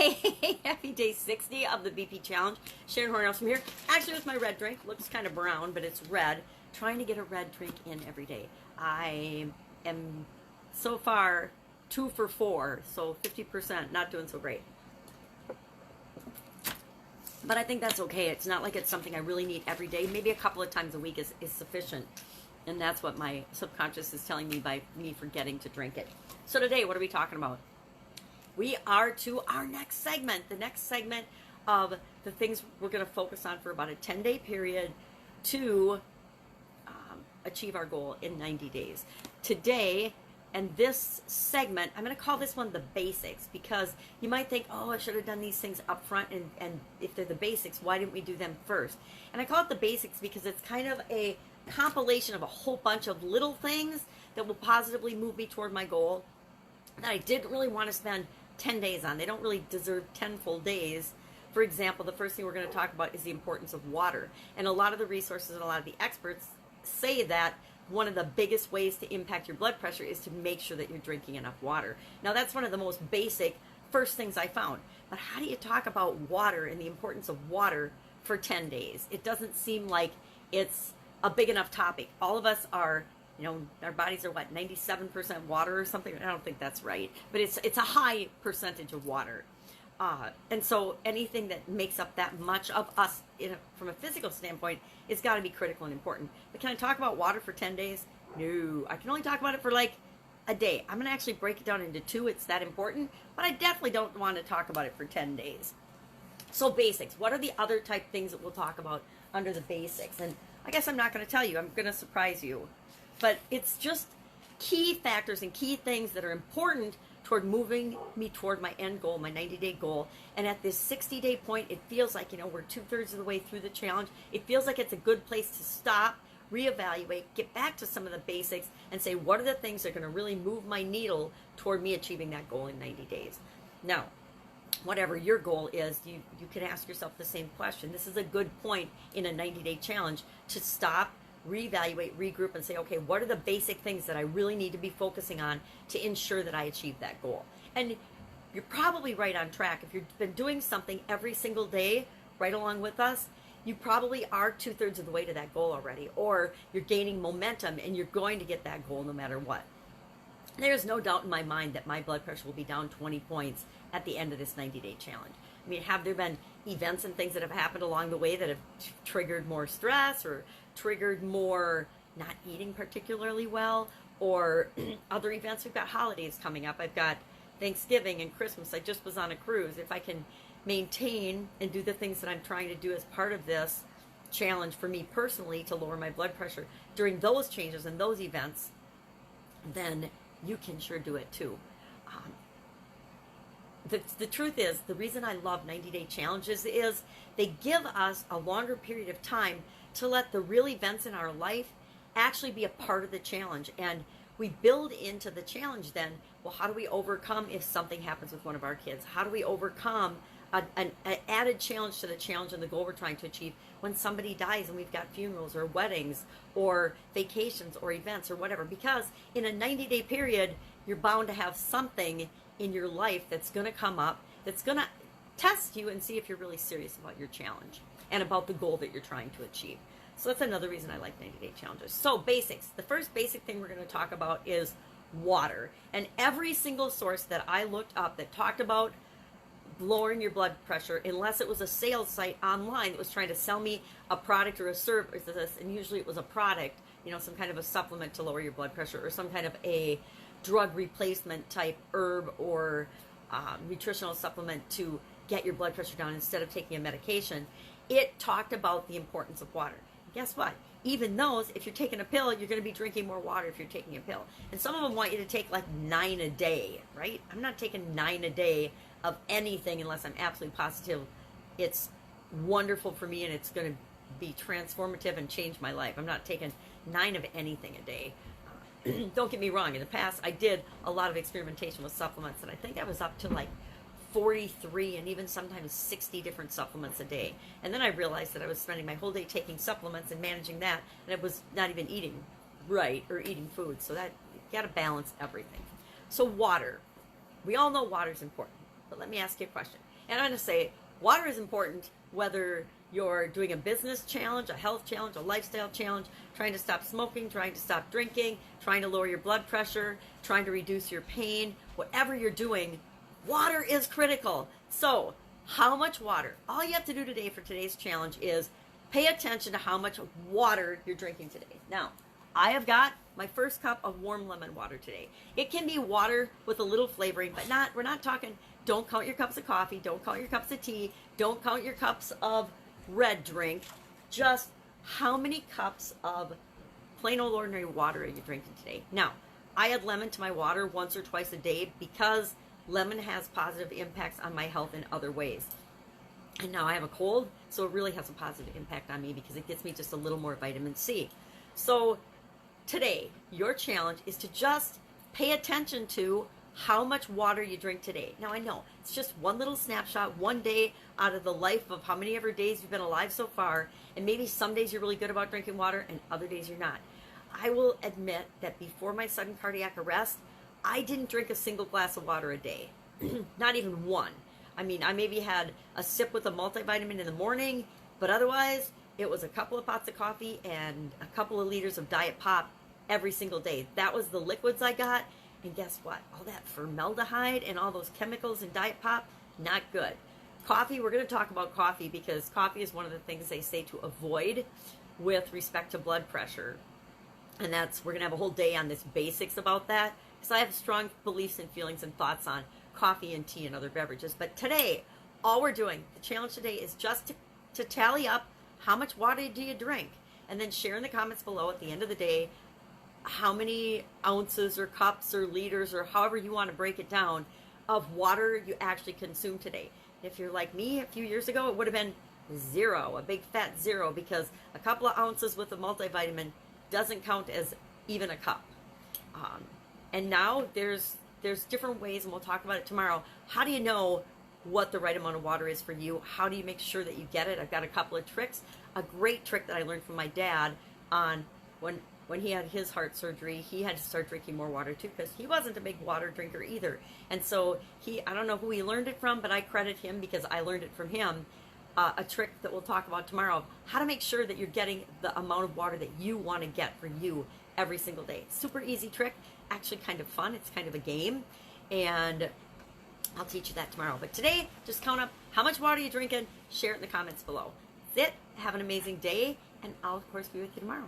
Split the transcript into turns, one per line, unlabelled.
Hey, happy day 60 of the BP Challenge. Sharon Horne-Ellstrom here. Actually, with my red drink. Looks kind of brown, but it's red. Trying to get a red drink in every day. I am so far 2 for 4, so 50%. Not doing so great. But I think that's okay. It's not like it's something I really need every day. Maybe a couple of times a week is sufficient. And that's what my subconscious is telling me by me forgetting to drink it. So today, what are we talking about? We are to our next segment, the next segment of the things we're going to focus on for about a 10-day period to achieve our goal in 90 days. Today, and this segment, I'm going to call this one the basics, because you might think, oh, I should have done these things up front, and if they're the basics, why didn't we do them first? And I call it the basics because it's kind of a compilation of a whole bunch of little things that will positively move me toward my goal that I didn't really want to spend 10 days on. They don't really deserve 10 full days. For example, the first thing we're going to talk about is the importance of water. And a lot of the resources and a lot of the experts say that one of the biggest ways to impact your blood pressure is to make sure that you're drinking enough water. Now, that's one of the most basic first things I found. But how do you talk about water and the importance of water for 10 days? It doesn't seem like it's a big enough topic. All of us are, our bodies are what, 97% water or something? I don't think that's right. But it's a high percentage of water. And so anything that makes up that much of us from a physical standpoint, it's got to be critical and important. But can I talk about water for 10 days? No. I can only talk about it for like a day. I'm going to actually break it down into 2. It's that important. But I definitely don't want to talk about it for 10 days. So basics. What are the other type things that we'll talk about under the basics? And I guess I'm not going to tell you. I'm going to surprise you. But it's just key factors and key things that are important toward moving me toward my end goal, my 90-day goal. And at this 60-day point, it feels like, we're 2/3 of the way through the challenge. It feels like it's a good place to stop, reevaluate, get back to some of the basics, and say, what are the things that are going to really move my needle toward me achieving that goal in 90 days? Now, whatever your goal is, you can ask yourself the same question. This is a good point in a 90-day challenge to stop, reevaluate, regroup, and say, okay, what are the basic things that I really need to be focusing on to ensure that I achieve that goal? And you're probably right on track. If you've been doing something every single day right along with us, you probably are 2/3 of the way to that goal already, or you're gaining momentum and you're going to get that goal no matter what. There's no doubt in my mind that my blood pressure will be down 20 points at the end of this 90-day challenge. I mean, have there been events and things that have happened along the way that have triggered more stress or triggered more not eating particularly well, or other events? We've got holidays coming up. I've got Thanksgiving and Christmas. I just was on a cruise. If I can maintain and do the things that I'm trying to do as part of this challenge for me personally to lower my blood pressure during those changes and those events, then you can sure do it too. The truth is, the reason I love 90-day challenges is they give us a longer period of time to let the real events in our life actually be a part of the challenge. And we build into the challenge then, well, how do we overcome if something happens with one of our kids? How do we overcome an added challenge to the challenge and the goal we're trying to achieve when somebody dies and we've got funerals or weddings or vacations or events or whatever? Because in a 90-day period, you're bound to have something in your life that's going to come up, that's going to test you and see if you're really serious about your challenge and about the goal that you're trying to achieve. So that's another reason I like 90-day challenges. So basics. The first basic thing we're going to talk about is water. And every single source that I looked up that talked about lowering your blood pressure, unless it was a sales site online that was trying to sell me a product or a service, and usually it was a product, some kind of a supplement to lower your blood pressure, or some kind of a drug replacement type herb or nutritional supplement to get your blood pressure down instead of taking a medication. It talked about the importance of water. Guess what? Even those, if you're taking a pill, you're going to be drinking more water if you're taking a pill. And some of them want you to take like 9 a day, right? I'm not taking 9 a day of anything unless I'm absolutely positive it's wonderful for me and it's going to be transformative and change my life. I'm not taking 9 of anything a day. Don't get me wrong. In the past, I did a lot of experimentation with supplements, and I think I was up to like 43 and even sometimes 60 different supplements a day. And then I realized that I was spending my whole day taking supplements and managing that, and I was not even eating right or eating food. So that you got to balance everything. So water. We all know water is important, but let me ask you a question. And I'm going to say water is important whether you're doing a business challenge, a health challenge, a lifestyle challenge, trying to stop smoking, trying to stop drinking, trying to lower your blood pressure, trying to reduce your pain, whatever you're doing, water is critical. So, how much water? All you have to do today for today's challenge is pay attention to how much water you're drinking today. Now, I have got my first cup of warm lemon water today. It can be water with a little flavoring, but we're not talking, don't count your cups of coffee, don't count your cups of tea, don't count your cups of red drink. Just how many cups of plain old ordinary water are you drinking today? Now, I add lemon to my water once or twice a day because lemon has positive impacts on my health in other ways. And now I have a cold, so it really has a positive impact on me because it gets me just a little more vitamin C. So today, your challenge is to just pay attention to how much water you drink today. Now I know it's just one little snapshot, one day out of the life of how many ever days you've been alive so far, and maybe some days you're really good about drinking water and other days you're not. I will admit that before my sudden cardiac arrest, I didn't drink a single glass of water a day. Not even one. I mean, I maybe had a sip with a multivitamin in the morning, but otherwise it was a couple of pots of coffee and a couple of liters of Diet Pop every single day. That was the liquids I got. And guess what? All that formaldehyde and all those chemicals in Diet Pop, not good. Coffee, we're going to talk about coffee because coffee is one of the things they say to avoid with respect to blood pressure. And we're going to have a whole day on this basics about that because I have strong beliefs and feelings and thoughts on coffee and tea and other beverages. But today, all we're doing, the challenge today is just to tally up how much water do you drink and then share in the comments below at the end of the day how many ounces or cups or liters or however you want to break it down of water you actually consume today. If you're like me a few years ago, it would have been 0, a big fat 0, because a couple of ounces with a multivitamin doesn't count as even a cup. And now there's different ways, and we'll talk about it tomorrow. How do you know what the right amount of water is for you? How do you make sure that you get it? I've got a couple of tricks. A great trick that I learned from my dad on when he had his heart surgery, he had to start drinking more water too because he wasn't a big water drinker either. And so I don't know who he learned it from, but I credit him because I learned it from him. A trick that we'll talk about tomorrow, how to make sure that you're getting the amount of water that you want to get for you every single day. Super easy trick, actually kind of fun. It's kind of a game, and I'll teach you that tomorrow. But today, just count up how much water you're drinking, share it in the comments below. That's it. Have an amazing day, and I'll, of course, be with you tomorrow.